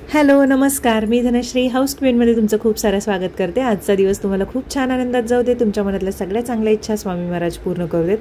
Hello नमस्कार, मी Dhanashree house क्वीनमध्ये तुमचं खूप सारं स्वागत करते। आजचा दिवस तुम्हाला खूप छान आनंदात जाऊ दे, तुमच्या मनातल्या सगळ्या चांगल्या इच्छा स्वामी महाराज पूर्ण करू देत।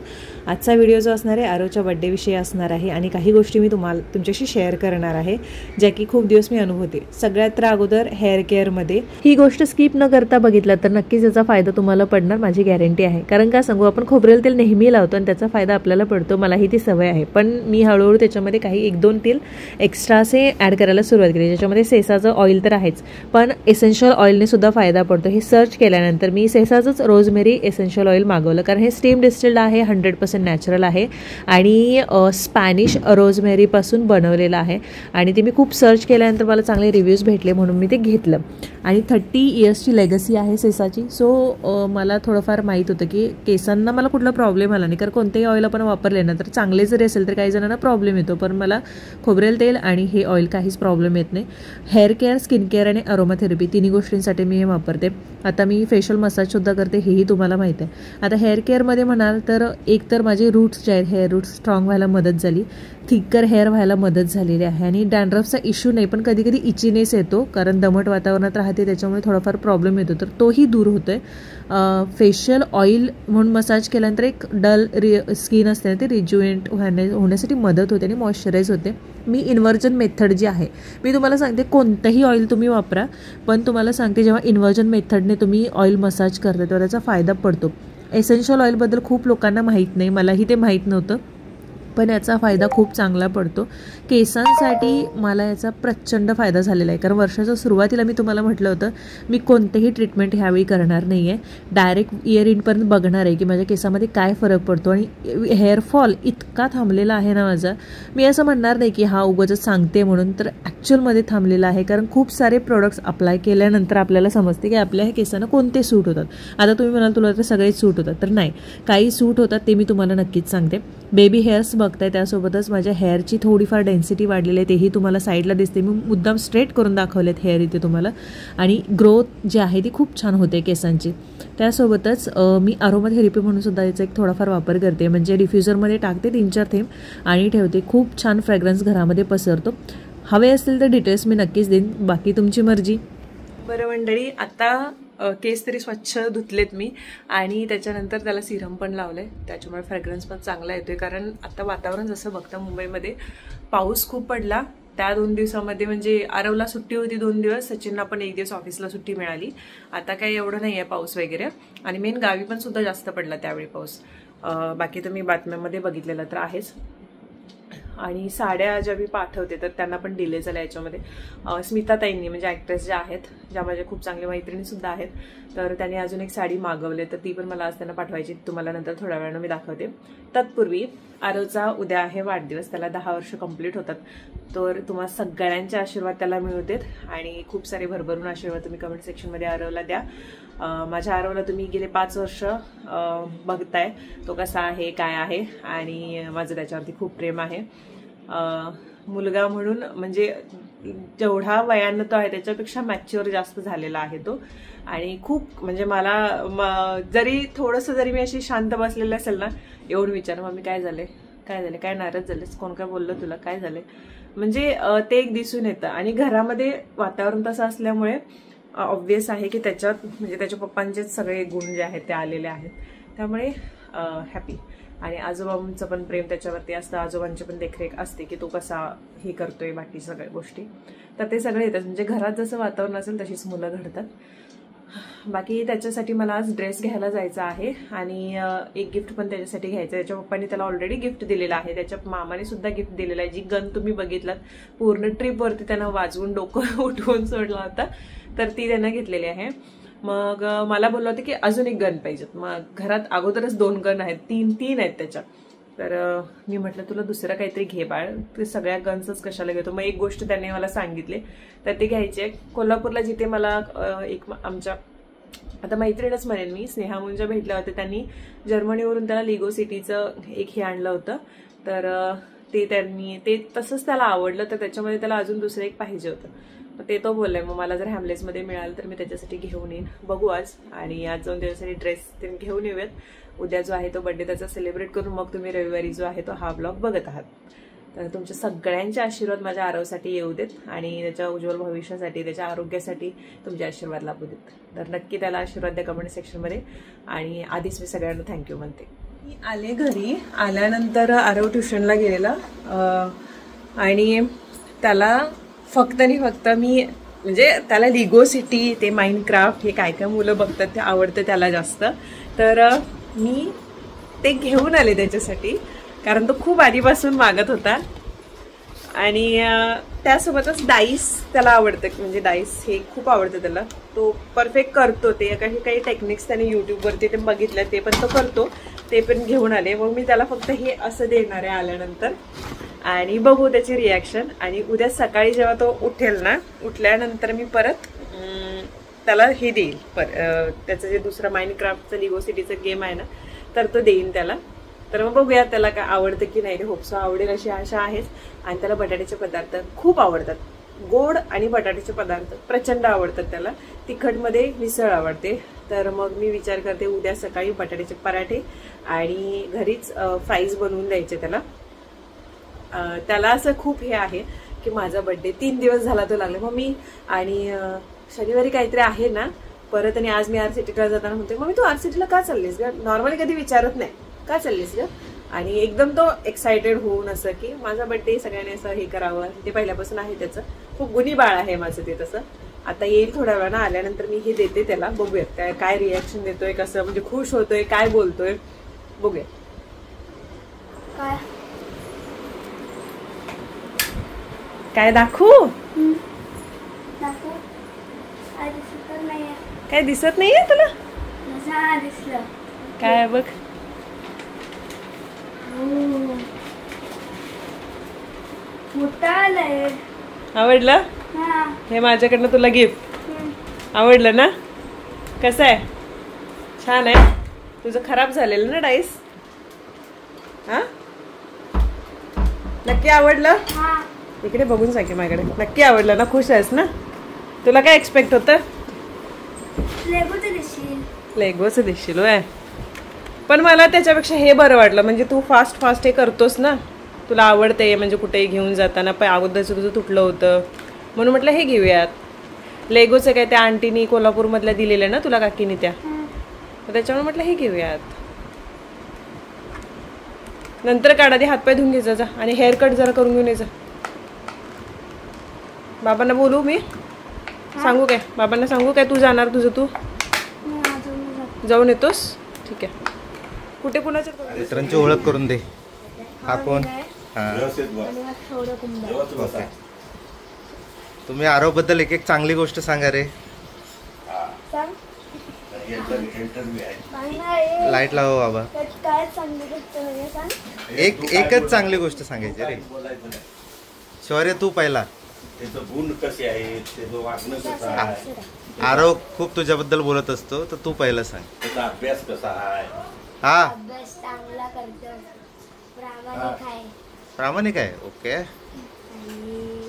आजचा व्हिडिओ जो असणार आहे आरोच्या बर्थडे विषयी असणार आहे आणि काही गोष्टी मी तुमच्याशी शेअर करणार आहे ज्या की खूप दिवस मी अनुभवते। सगळ्यात अगोदर हेअर केअरमध्ये ही गोष्ट स्किप न करता बघितला तर नक्कीच याचा फायदा तुम्हाला पडणार, माझी गॅरंटी आहे। कारण का सांगू, आपण खोबरेल तेल नेहमी लावतो आणि त्याचा फायदा आपल्याला पडतो, मलाही ती सवय आहे। पण मी हळूहळू त्याच्यामध्ये काही 1-2 तेल एक्स्ट्रा असे ॲड करायला सुरुवात केली, ज्याच्यामध्ये सेसाचं ऑइल तर आहेच पण एसेन्शियल ऑइलने सुद्धा फायदा पडतो। हे सर्च केल्यानंतर मी सेसाचंच रोजमेरी एसेन्शियल ऑइल मागवलं, कारण हे स्टीम डिस्टिल्ड आहे, 100% नॅचरल आहे आणि स्पॅनिश रोजमेरीपासून बनवलेलं आहे। आणि ते मी खूप सर्च केल्यानंतर मला चांगले रिव्ह्यूज भेटले म्हणून मी ते घेतलं। आणि 30 इयर्सची लेगसी आहे सेसाची, सो मला थोडंफार माहीत होतं की केसांना मला कुठला प्रॉब्लेम आला नाही, कारण कोणतेही ऑइल आपण वापरले ना तर चांगले जरी असेल तर काही जणांना प्रॉब्लेम येतो, पण मला खोबरेल तेल आणि हे ऑइल काहीच प्रॉब्लेम येत नाही। हेअर केअर, स्किन केअर आणि अरोमाथेरपी तिन्ही गोष्टींसाठी मी हे वापरते। आता मी फेशियल मसाजसुद्धा करते, हेही तुम्हाला माहीत आहे। आता हेअर केअरमध्ये म्हणाल तर एक तर माझे रूट्स जे आहेत, हेअर रूट्स स्ट्रॉंग व्हायला मदत झाली, थिकर हेअर व्हायला मदत झालेली आहे आणि डॅन्ड्रफचा इश्यू नाही, पण कधी कधी इचीनेस येतो कारण दमट वातावरणात राहते, त्याच्यामुळे थोडाफार प्रॉब्लेम येतो, तर तोही दूर होतोय। फेशियल ऑइल म्हणून मसाज केल्यानंतर एक डल स्किन असते ते रिज्युएंट होण्यासाठी मदत होते आणि मॉइश्चराईज होते। मी इन्व्हर्जन मेथड जी आहे, मी तुम्हाला सांगते कोणतंही ऑइल तुम्ही वापरा, पण तुम्हाला सांगते जेव्हा इन्व्हर्जन मेथडने तुम्ही ऑइल मसाज करता तेव्हा त्याचा फायदा पडतो। एसेन्शियल ऑइलबद्दल खूप लोकांना माहीत नाही, मलाही ते माहीत नव्हतं, पण याचा फायदा खूप चांगला पडतो केसांसाठी। मला याचा प्रचंड फायदा झालेला आहे, कारण वर्षाच्या सुरुवातीला मी तुम्हाला म्हटलं होतं मी कोणतेही ट्रीटमेंट ह्यावेळी करणार नाही आहे, डायरेक्ट इयर इनपर्यंत बघणार आहे की माझ्या केसामध्ये काय फरक पडतो। आणि हेअरफॉल इतका थांबलेला आहे ना माझा, मी असं म्हणणार नाही की हा उगाच सांगते म्हणून, तर ॲक्च्युअलमध्ये थांबलेला आहे। कारण खूप सारे प्रोडक्ट्स अप्लाय केल्यानंतर आपल्याला समजते की आपल्या ह्या केसांना कोणते सूट होतात। आता तुम्ही म्हणाल तुला तर सगळेच सूट होतात, तर नाही, काही सूट होतात ते मी तुम्हाला नक्कीच सांगते। बेबी हेअर्स बघताय, त्यासोबतच माझ्या हेअरची थोडीफार डेन्सिटी वाढलेली आहे, तेही तुम्हाला साईडला दिसते। मी मुद्दाम स्ट्रेट करून दाखवलेत हेअर इथे तुम्हाला, आणि ग्रोथ जी आहे ती खूप छान होते केसांची। त्यासोबतच मी अरोमाथेरपी म्हणून सुद्धा याचा एक थोडाफार वापर करते, म्हणजे डिफ्युजरमध्ये टाकते 3-4 थेंब आणि ठेवते, खूप छान फ्रॅग्रन्स घरामध्ये पसरतो। हवे असतील तर डिटेल्स मी नक्कीच देईन, बाकी तुमची मर्जी। बरं मंडळी, आता केस तरी स्वच्छ धुतलेत मी आणि त्याच्यानंतर त्याला सिरम पण लावलं आहे, त्याच्यामुळे फ्रॅग्रन्स पण चांगला येतो आहे। कारण आता वातावरण जसं बघता मुंबईमध्ये पाऊस खूप पडला त्या 2 दिवसामध्ये, म्हणजे आरवला सुट्टी होती 2 दिवस, सचिनला पण 1 दिवस ऑफिसला सुट्टी मिळाली। आता काही एवढं नाही आहे पाऊस वगैरे, आणि मेन गावी पण सुद्धा जास्त पडला त्यावेळी पाऊस। बाकी तुम्ही बातम्यांमध्ये बघितलेलं तर आहेच। आणि साड्या ज्या मी पाठवते तर त्यांना पण डिले झाला याच्यामध्ये। स्मिताताईंनी, म्हणजे ॲक्ट्रेस ज्या आहेत, ज्या माझ्या खूप चांगल्या मैत्रिणीसुद्धा आहेत, तर त्यांनी अजून एक साडी मागवली, तर ती पण मला आज त्यांना पाठवायची, तुम्हाला नंतर थोड्या वेळानं मी दाखवते। तत्पूर्वी आरवचा उद्या आहे वाढदिवस, त्याला 10 वर्ष कंप्लीट होतात, तर तुम्हा सगळ्यांचे आशीर्वाद त्याला मिळू देत आणि खूप सारे भरभरून आशीर्वाद तुम्ही कमेंट सेक्शनमध्ये आरवला द्या। माझ्या आरवला तुम्ही गेले 5 वर्ष बघताय, तो कसा आहे काय आहे, आणि माझं त्याच्यावरती खूप प्रेम आहे। मुलगा म्हणून म्हणजे जेवढा वयानं तो आहे त्याच्यापेक्षा मॅच्युअर जास्त झालेला आहे तो, आणि खूप म्हणजे मला जरी थोडंसं जरी मी अशी शांत बसलेली असेल ना, येऊन विचार मम्मी काय झाले, काय झाले, काय नाराज झालेस, कोण काय बोललं तुला, काय झाले, म्हणजे ते एक दिसून येतं। आणि घरामध्ये वातावरण तसं असल्यामुळे ऑब्व्हियस आहे की त्याच्यात म्हणजे त्याच्या पप्पांचेच सगळे गुण जे आहेत ते आलेले आहेत, त्यामुळे हॅपी। आणि आजोबांचं पण प्रेम त्याच्यावरती असतं, आजोबांची पण देखरेख असते की तो कसा हे करतोय, बाकी सगळ्या गोष्टी, तर ते सगळे येतात। म्हणजे घरात जसं वातावरण असेल तशीच मुलं घडतात। बाकी त्याच्यासाठी मला आज ड्रेस घ्यायला जायचा आहे आणि एक गिफ्ट पण त्याच्यासाठी घ्यायचं आहे। त्याच्या पप्पांनी त्याला ऑलरेडी गिफ्ट दिलेलं आहे, त्याच्या मामाने सुद्धा गिफ्ट दिलेलं आहे। जी गन तुम्ही बघितलात पूर्ण ट्रिपवरती त्यांना वाजवून डोकं उठवून सोडला होता, तर ती त्यांना घेतलेली आहे। मग मला बोललं होतं की अजून एक गन पाहिजेत, मग घरात अगोदरच 2 गन आहेत, 3 आहेत त्याच्या, तर मी म्हटलं तुला दुसरं काहीतरी घे बाळ, ते सगळ्या गन्सच कशाला घेतो। मग एक गोष्ट त्यांनी मला सांगितली तर ते घ्यायची आहे। कोल्हापूरला जिथे मला एक आमच्या आता मैत्रीणच म्हणेन मी, स्नेहा मुंजा भेटल्या होत्या, त्यांनी जर्मनीवरून त्याला लिगो सिटीचं एक हे आणलं होतं, तर ते तसंच त्याला आवडलं, तर त्याच्यामध्ये त्याला अजून दुसरं एक पाहिजे होतं, ते तो बोललाय मग मला जर हॅमलेसमध्ये मिळालं तर मी त्याच्यासाठी घेऊन येईन, बघू आज। आणि आज जाऊन त्याच्यासाठी ड्रेस ते घेऊन येऊयात, उद्या जो आहे तो बर्थडे त्याचा सेलिब्रेट करून मग तुम्ही रविवारी जो आहे तो हा ब्लॉग बघत आहात। तर तुमच्या सगळ्यांचे आशीर्वाद माझ्या आरवसाठी येऊ देत आणि त्याच्या उज्ज्वल भविष्यासाठी, त्याच्या आरोग्यासाठी तुमचे आशीर्वाद लाभू देत. तर नक्की त्याला आशीर्वाद द्या कमेंट सेक्शनमध्ये. आणि आधीच मी सगळ्यांना थँक्यू म्हणते. मी आले घरी. आल्यानंतर आरव ट्युशनला गेलेला आणि त्याला फक्त आणि फक्त मी म्हणजे त्याला लिगो सिटी, ते माइनक्राफ्ट, हे काय काय मुलं बघतात ते आवडतं त्याला जास्त. तर मी ते घेऊन आले त्याच्यासाठी, कारण तो खूप आधीपासून मागत होता. आणि त्यासोबतच डाईस त्याला आवडतं, म्हणजे डाईस हे खूप आवडतं त्याला. तो परफेक्ट करतो ते. काही टेक्निक्स त्याने यूट्यूबवरती ते बघितलं, ते पण तो करतो. ते पण घेऊन आले. मग मी त्याला फक्त हे असं देणार आहे आल्यानंतर आणि बघू त्याची रिॲक्शन. आणि उद्या सकाळी जेव्हा तो उठेल ना, उठल्यानंतर मी परत त्याला हे देईल, त्याचं जे दुसरं माइनक्राफ्टचं लिगो सिटीचं गेम आहे ना, तर तो देईन त्याला. तर मग बघूया त्याला काय आवडतं की नाही. होपसो आवडेल अशी आशा आहेच. आणि त्याला बटाट्याचे पदार्थ खूप आवडतात. गोड आणि बटाट्याचे पदार्थ प्रचंड आवडतात त्याला. तिखटमध्ये मिसळ आवडते. तर मग मी विचार करते उद्या सकाळी बटाट्याचे पराठे आणि घरीच फ्राईज बनवून द्यायचे त्याला. त्याला असं खूप हे आहे की माझा बर्थडे 3 दिवस झाला तो लागला मम्मी, आणि शनिवारी काहीतरी आहे ना परत, आणि आज मी RCTला जाताना म्हणते मम्मी तू RCTला का चाललीस ग. नॉर्मली कधी विचारत नाही का चाललीस ग. आणि एकदम तो एक्सायटेड होऊन असं की माझा बर्थडे सगळ्यांनी असं हे करावं, ते पहिल्यापासून आहे त्याचं. खूप गुणी बाळ आहे माझं ते तसं. आता येईल थोड्या वेळानं. आल्यानंतर मी हे देते त्याला. बघूयात काय रिॲक्शन देतोय, कसं म्हणजे खुश होतोय, काय बोलतोय, बघूया. काय दाखवू. काय दिसत नाहीये तुला. काय बघ. आवडलं. हे माझ्याकडनं तुला गिफ्ट. आवडलं ना. कसं आहे. छान आहे. तुझं खराब झालेलं ना डाईस. हा नक्की आवडलं. इकडे बघून सांग माझ्याकडे. नक्की आवडलं ना. खुश आहेस ना. तुला काय एक्सपेक्ट होतं. लेगोचं देशील होय. पण मला त्याच्यापेक्षा हे बरं वाटलं. म्हणजे तू फास्ट हे करतोस ना. तुला आवडते म्हणजे कुठेही घेऊन जाताना. पण अगोदरचं तुझं तुटलं होतं म्हणून म्हटलं हे घेऊयात. लेगोचं काय त्या आंटीनी कोल्हापूरमधल्या दिलेलं ना तुला काकीनी त्या, त्याच्यामुळे म्हटलं हे घेऊयात. नंतर काढा. ते हातपाय धुवून घ्यायचा जा आणि हेअर कट जरा करून घेऊन यायचा. बाबांना बोलू मी. सांगू काय बाबांना सांगू काय तू जाणार तुझं तू जाऊन येतोस. ठीक आहे. कुठे कुणाच्या मित्रांची ओळख करून दे. हा कोण. तुम्ही आरव बद्दल एक चांगली गोष्ट सांगा रे. लाईट लावा बाबा. एकच चांगली गोष्ट सांगायची रे. शौर्य तू पहिला. गुण कसे आहेत, त्याचं वागणं कसं आहे. आरव खूप तुझ्याबद्दल बोलत असतो तर तू पहिला सांग. त्याचा अभ्यास कसा आहे. हा अभ्यास चांगला करतो. प्रामाणिक आहे. ओके. आणि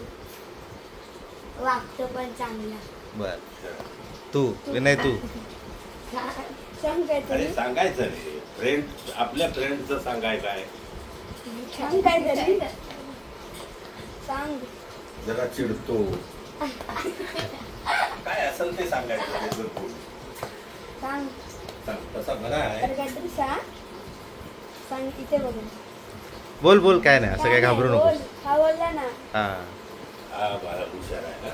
वागतो पण चांगला. बर. तू विनय तू अरे सांगायचं रे. फ्रेंड आपल्या फ्रेंडचं सांगायचं आहे. सांग. जरा चिडतो काय असेल ते सांगायचं. सांग तसा बरा आहे. सांग इथे बघून बोल बोल. काय नाही असं काय घाबरू नको. हा बोलला ना. हा बाळा हुशार आहे ना.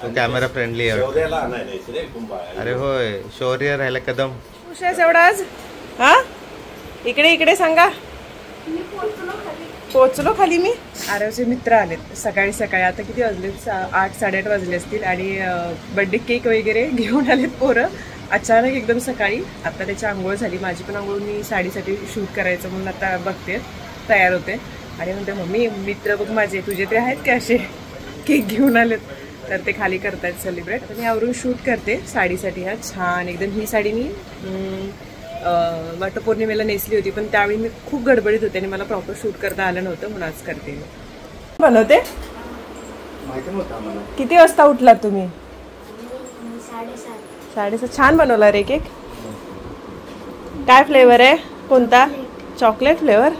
तो कॅमेरा फ्रेंडली आहे. शौर्याला आणायला रे कुंभार. अरे होय. शौर्य राहिला कदम. खुश आहेस एवढा आज. हा इकडे सांगा. पोचलो खाली मी. आरवचे मित्र आलेत सकाळी. आता किती वाजले. 8-8:30 वाजले असतील. आणि बर्थडे केक वगैरे घेऊन आलेत पोरं अचानक एकदम सकाळी. आता त्याची आंघोळ झाली. माझी पण आंघोळ. मी साडीसाठी शूट करायचं म्हणून आता बघते, तयार होते. आणि म्हणते मम्मी मित्र बघ माझे, तुझे ते आहेत का असे केक घेऊन आलेत. तर ते खाली करतायत सेलिब्रेट. आता मी आवरून शूट करते साडीसाठी. हा छान एकदम. ही साडी मी वटपौर्णिमेला नेसली होती, पण त्यावेळी मी खूप गडबडीत होते आणि मला प्रॉपर शूट करता आलं नव्हतं, म्हणून आज करते. बनवते. किती वाजता उठलात तुम्ही. 7:30. छान बनवला रे केक. काय फ्लेवर आहे. कोणता. Chocolate flavour.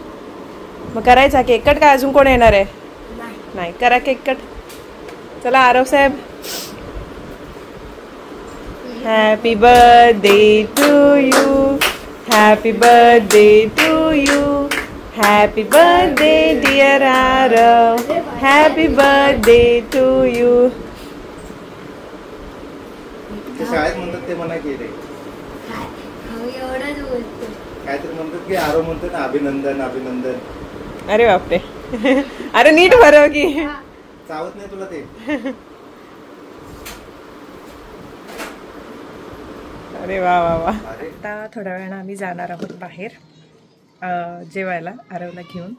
मग करायचा केक कट का अजून कोण येणार आहे? नाही. नाही, करा केक कट. चला आरव साहेब. Happy birthday to you, happy birthday to you, happy birthday dear Aarav, happy birthday to you. ते शाळेत म्हणतात ते म्हणा की रे हो एवढंच बोलतो. काहीतरी म्हणतात की आरो म्हणतो ना अभिनंदन अभिनंदन. अरे बापरे. अरे नीट भरव की. चावत नाही तुला ते? अरे वा वा वा. अरे आता थोड्या वेळानं आम्ही जाणार आहोत बाहेर जेवायला आरवला घेऊन.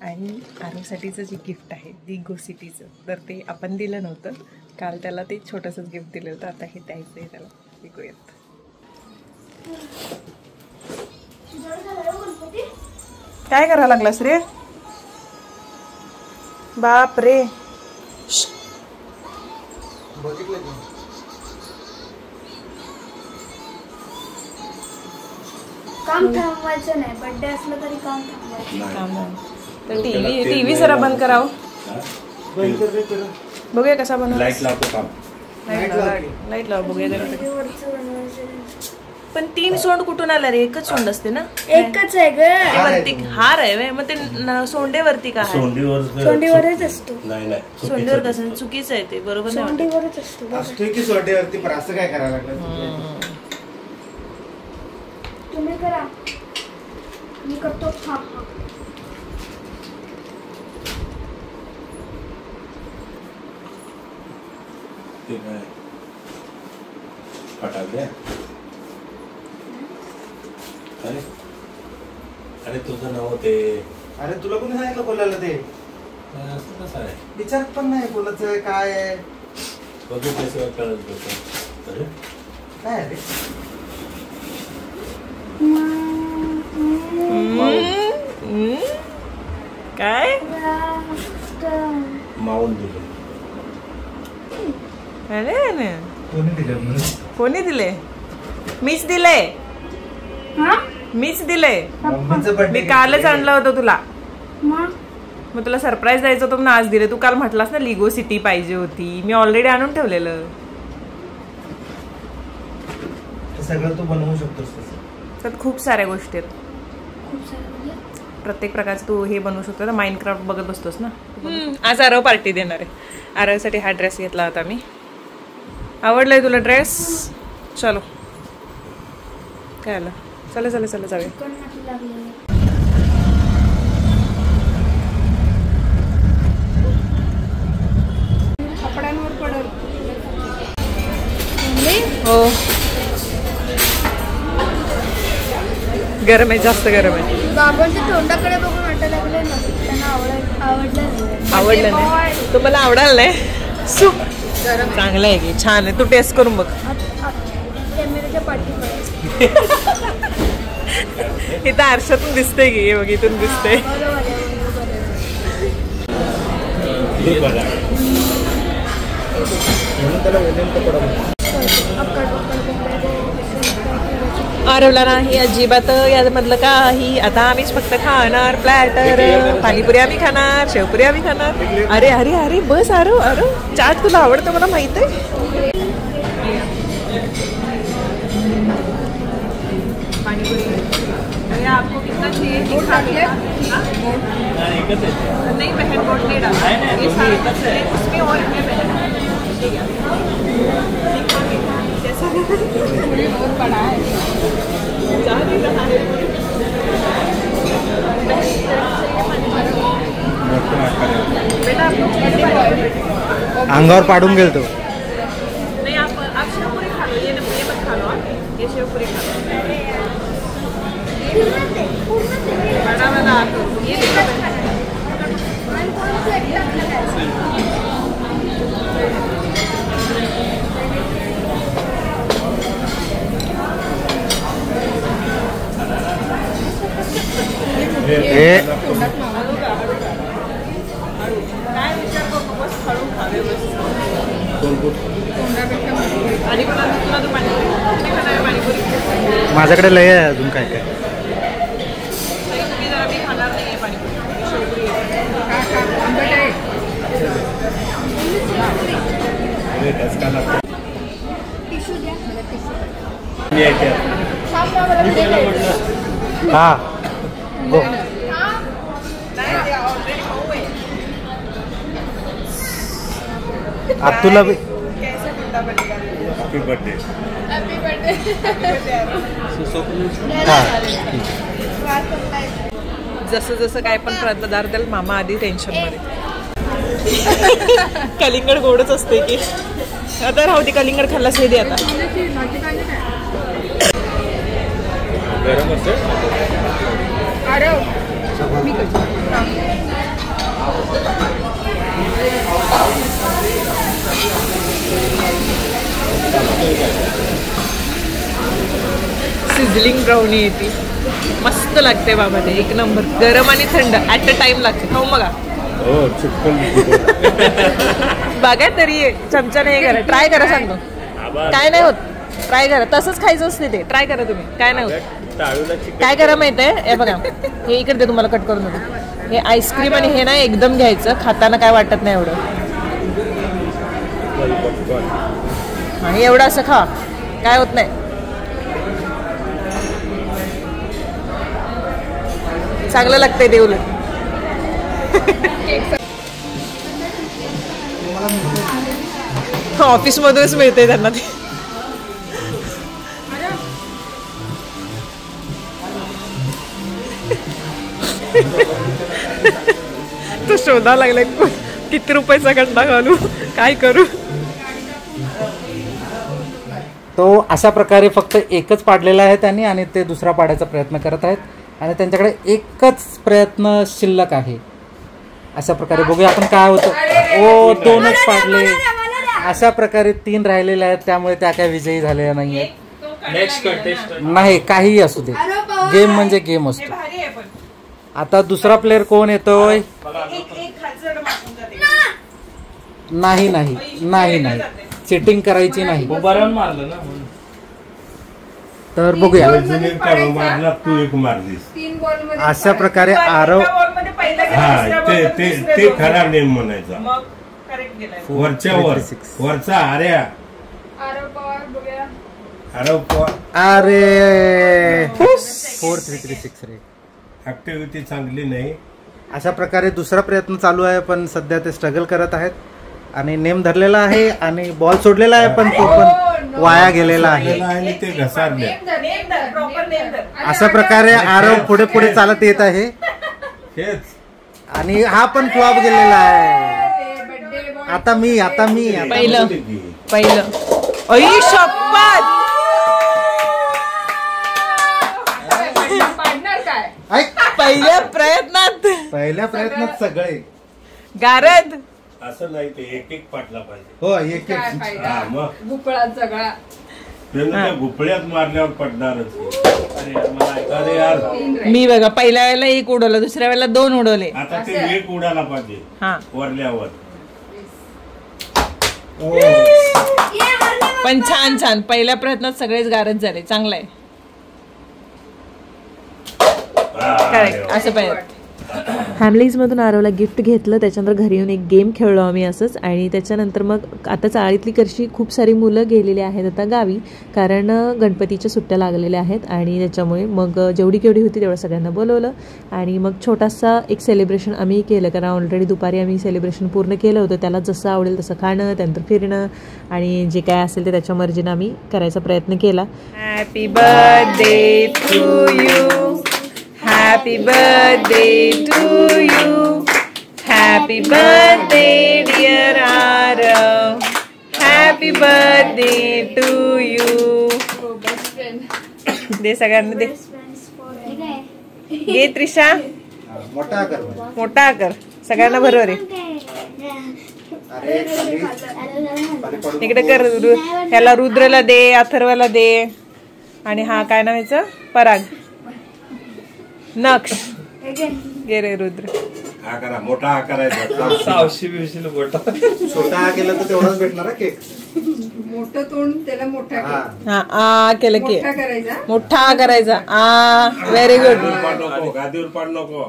आणि आरवसाठीचं जे गिफ्ट आहे दिगो सिटीचं, तर ते आपण दिलं नव्हतं काल. त्याला ते छोटंसंच गिफ्ट दिलं होतं. आता हे द्यायचं आहे त्याला. बघूयात. काय करायला लागलास रे? बाप रे. बघितलं की काम थांबवायचं नाही. बर्थडे असलं तरी काम थांबवायचं. तर टीव्ही जरा बंद करावं. बंद कर रे तुला. बघूया कसा बनव. लाईट लावतो काम. लाईट लाव बघूया जरा. वरचं बनवायचं. पण 3 सोंड कुठून आला रे? एकच सोंड असते ना? एकच आहे ग. ते वरती हार आहे व्हय? मग ते सोंडेवरती का आहे? सोंडीवरच असतो. नाही नाही सोंडेवर कसं? चुकीचं आहे ते. बरोबर नाही वाटत. सोंडीवरच असतो. असतोय की सोड्यावरती, पण असं काय करायला लागलं? तुम्ही करा. मी करतो. हा हा. ते काय फटाके. अरे अरे तुझं नाव ते अरे तुला कोणी सांगितलं बोलायला ते? असं कसं आहे? विचारत पण नाही कोणाचं आहे, काय आहे. बघितल्याशिवाय कळत होतं. अरे काय आहे रे? काय? माऊन दिले. अरे कोणी दिलं म्हणून? कोणी दिले? मीच दिले. मीच दिले. मम्मीचं मी बर्थडे कालच आणलं होतं तुला. मग मग तुला सरप्राईज द्यायचं होतं म्हणून आज दिले. तू काल म्हटलास ना लिगो सिटी पाहिजे होती. मी ऑलरेडी आणून ठेवलेलं. सगळं तू बनवू शकतोस तसं. त्यात खूप साऱ्या गोष्टी आहेत. खूप सारं म्हणजे प्रत्येक प्रकारचं तू हे बनवू शकतो ना. माइनक्राफ्ट बघत बसतोस ना. आज आरव पार्टी देणार आहे. आरवसाठी हा ड्रेस घेतला होता मी. आवडलाय तुला ड्रेस? चलो काय आलं. चला चला चला जाऊया. चिकन नाही लागलेलं. कपड्यांवर पडेल. हो गरम आहे. जास्त गरम आहे. बाबांच्या तोंडाकडे बघून वाटायला लागले ना त्यांना आवडलं नाही. आवडलं नाही? तुम्हाला आवडाल नाही? सूप चांगलं आहे की. छान आहे. तू टेस्ट करून बघ. कॅमेऱ्याच्या पाठीकडे. इथं आरशातून दिसतंय की. हे बघ इथून दिसतंय. बरोबर आहे. बरोबर आहे. हे बघा. म्हणून त्याला ओलेंट पडत. आरवला नाही अजिबात यामधलं काही. आता आम्हीच फक्त खाणार प्लॅटर. पाणीपुरी आम्ही खाणार, शेवपुरी आम्ही खाणार. अरे अरे अरे बस आरव. आरव चाट तुला आवडतं मला माहित आहे. पाणीपुरी अरे आपको कितना चाहिए? नहीं बहन बोट नहीं डाला. ये सारा उसमें और है बहन. बहुत बड़ा है. बेटा अंगावर पाडून गेल तो. नहीं आप शेवपुरी खा लो. ये मत खा लो. ये शेवपुरी खा लो. बड़ा वाला ये माझ्याकडे लय आहे अजून काय काय. तुम्ही जरा मी खाणार नाही आहे पाणीपुरी. टिश्यू द्या. हा गो. तुला बी हॅपी बर्थडे. जसं जसं काय पण पदार्थ द्याल मामा आधी टेन्शन मध्ये. कलिंगड गोडच असते की आता राहू दे. कलिंगड खाल्लाच हे दे आता. गरम असेल. सिझलिंग ब्राउनी येते मस्त लागते बाबा ते. एक नंबर. गरम आणि थंड ऍट अ टाइम लागते. खाऊ बघा. हो चिकन. बघा तरी चमचा नाही करा. ट्राय करा सांगतो. काय नाही होत. ट्राय करा. तसंच खायचं असते ते. ट्राय करा तुम्ही. काय नाही होत. काय करा माहित आहे. हे बघा हे इकडे ते तुम्हाला कट करून देतो. हे आईस्क्रीम आणि हे ना एकदम घ्यायचं. खाताना काय वाटत नाही एवढं. आणि एवढं असं खा काय होत नाही. चांगलं लागतंय ते उलट. ऑफिस मधूनच मिळते त्यांना ते. तो शोधा लागलाय किती रुपयाचा गंडा घालू काय करू. तो अशा प्रकारे फक्त एकच पाडलेला आहे त्यांनी आणि ते दुसरा पाडायचा प्रयत्न करत आहेत आणि त्यांच्याकडे एकच प्रयत्न शिल्लक आहे. अशा प्रकारे बघूया आपण काय होतं. ओ 2च पाडले. अशा प्रकारे 3 राहिलेले आहेत त्यामुळे त्या काय विजयी झालेल्या नाहीये. नाही काहीही असू दे. गेम म्हणजे गेम असतो. आता दुसरा प्लेअर कोण येतोय. नाही नाही नाही नाही चिटिंग करायची नाही. तर बघूया. तू एक मारलीस. अशा प्रकारे आरव ते खरा नेम म्हणायचा. वरचा आर्या. आरव पवार. अरे 4336 रे. ऍक्टिव्हिटी चांगली नाही. अशा प्रकारे दुसरा प्रयत्न चालू आहे पण सध्या ते स्ट्रगल करत आहेत आणि नेम धरलेला आहे आणि बॉल सोडलेला आहे पण तो पण वाया गेलेला आहे. ते घसारले. अशा प्रकारे आरव पुढे पुढे चालत येत आहे आणि हा पण फ्लॉप गेलेला आहे. आता मी पहिलं अई शपथ. पहिल्या प्रयत्नात सगळे गारद. असं नाही ते एक पाटला पाहिजे. हो एक भुपळा सगळा भुपळ्यात मारल्यावर पडणारच. अरे यार मी बघा पहिल्या वेळेला 1 उडवलं दुसऱ्या वेळेला 2 उडवले. आता ते 1 उडायला पाहिजे. हा वरल्यावर. पण छान पहिल्या प्रयत्नात सगळेच गारद झाले. चांगलं आहे. करेक्ट असं पाहिजे. फॅमिलीजमधून आरवला गिफ्ट घेतलं. त्याच्यानंतर घरी येऊन एक गेम खेळलो आम्ही असंच. आणि त्याच्यानंतर मग आता चाळीतली करशी खूप सारी मुलं गेलेली आहेत आता गावी कारण गणपतीच्या सुट्ट्या लागलेल्या आहेत आणि त्याच्यामुळे मग जेवढी केवढी होती तेवढं सगळ्यांना बोलवलं आणि मग छोटासा एक सेलिब्रेशन आम्ही केलं कारण ऑलरेडी दुपारी आम्ही सेलिब्रेशन पूर्ण केलं होतं. त्याला जसं आवडेल तसं खाणं त्यानंतर फिरणं आणि जे काय असेल ते त्याच्या मर्जीनं आम्ही करायचा प्रयत्न केला. Happy birthday to you. Happy birthday to you. Happy birthday dear Arav. Happy birthday to you. दे सगळ्यांना दे. घे त्रिशा. मोठा कर सगळ्यांना बरोबर आहे. इकडे कर. ह्याला रुद्रला दे. अथर्वला दे. आणि हा काय नाव याचं पराग. नक्ष गे रे रुद्र. हा करा मोठा हा करायचा. छोटा केला तर तेवढाच भेटणार केक. मोठं तोंड त्याला मोठा हा आ केलं की मोठा करायचा. आ व्हेरी गुड. गादीवर पाड नको.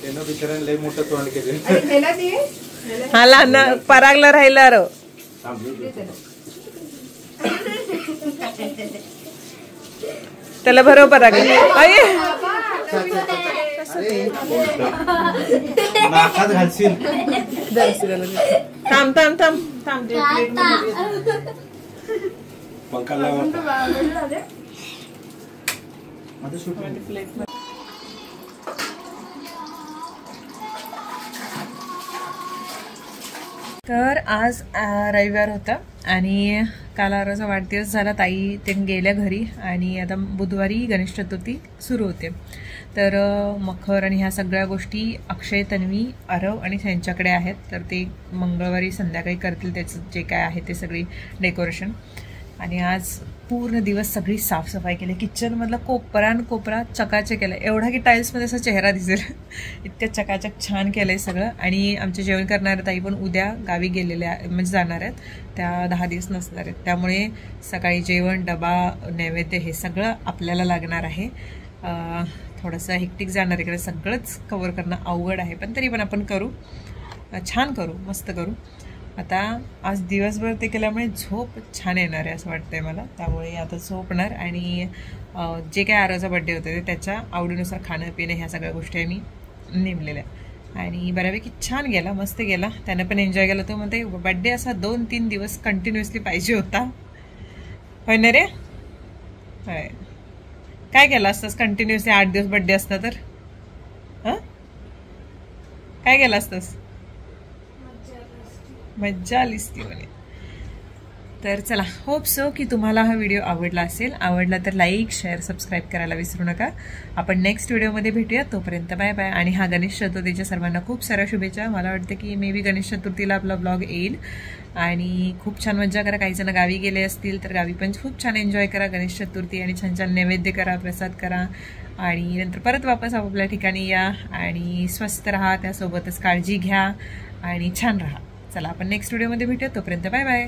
त्यानं बिचाराने लय मोठं तोंड केलं. हा लहान परागला राहिला रो. त्याला बरोबर नाकात घालशील. थांब थांब थांब थांब. पंखा लावा. तर आज रविवार होता आणि काल आरोचा वाढदिवस झाला. ताई ते गेल्या घरी आणि आता बुधवारी गणेश चतुर्थी सुरू होते. तर मखर आणि ह्या सगळ्या गोष्टी अक्षय, तन्वी, आरव आणि त्यांच्याकडे आहेत. तर ते मंगळवारी संध्याकाळी करतील त्याचं जे काय आहे ते सगळी डेकोरेशन. आणि आज पूर्ण दिवस सगळी साफसफाई केली. किचनमधला कोपरा चकाचक केलं, एवढा की टाईल्समध्ये असा चेहरा दिसेल इतकं चकाचक छान केलं आहे सगळं. आणि आमचे जेवण करणारे ताई पण उद्या गावी गेलेल्या म्हणजे जाणार आहेत, त्या 10 दिवस नसणार आहेत. त्यामुळे सकाळी जेवण, डबा, नैवेद्य हे सगळं आपल्याला लागणार आहे. थोडंसं हेक्टिक जाणार इकडे, सगळंच कवर करणं अवघड आहे, पण तरी पण आपण करू, छान करू, मस्त करू. आता आज दिवसभर ते केल्यामुळे झोप छान येणार आहे असं वाटतंय मला. त्यामुळे आता झोपणार आणि जे काय आरोचा बड्डे होते ते त्याच्या आवडीनुसार खाणं पिणं ह्या सगळ्या गोष्टी आम्ही नेमलेल्या. आणि बऱ्यापैकी छान गेला, मस्त गेला. त्यानं पण एन्जॉय केला. तो म्हणते बड्डे असा 2-3 दिवस कंटिन्युअसली पाहिजे होता. होय ना रे? होय. काय केलं असतंस कंटिन्युअसली 8 दिवस बड्डे असता तर? हां, काय केलं असतंस? मज्जा आलीस ती म्हणे. तर चला, होप सो की तुम्हाला हा व्हिडिओ आवडला असेल. आवडला तर लाईक, शेअर, सबस्क्राईब करायला विसरू नका. आपण नेक्स्ट व्हिडिओमध्ये भेटूया. तोपर्यंत बाय बाय. आणि हा गणेश चतुर्थीच्या सर्वांना खूप साऱ्या शुभेच्छा. मला वाटतं की मे बी गणेश चतुर्थीला आपला ब्लॉग येईल आणि खूप छान मज्जा करा. काही जण गावी गेले असतील तर गावी पण खूप छान एन्जॉय करा गणेश चतुर्थी आणि छान छान नैवेद्य करा, प्रसाद करा आणि नंतर परत वापस आपापल्या ठिकाणी या. आणि स्वस्त राहा, त्यासोबतच काळजी घ्या आणि छान राहा. चला, आपण नेक्स्ट व्हिडिओमध्ये भेटूया. तोपर्यंत बाय बाय.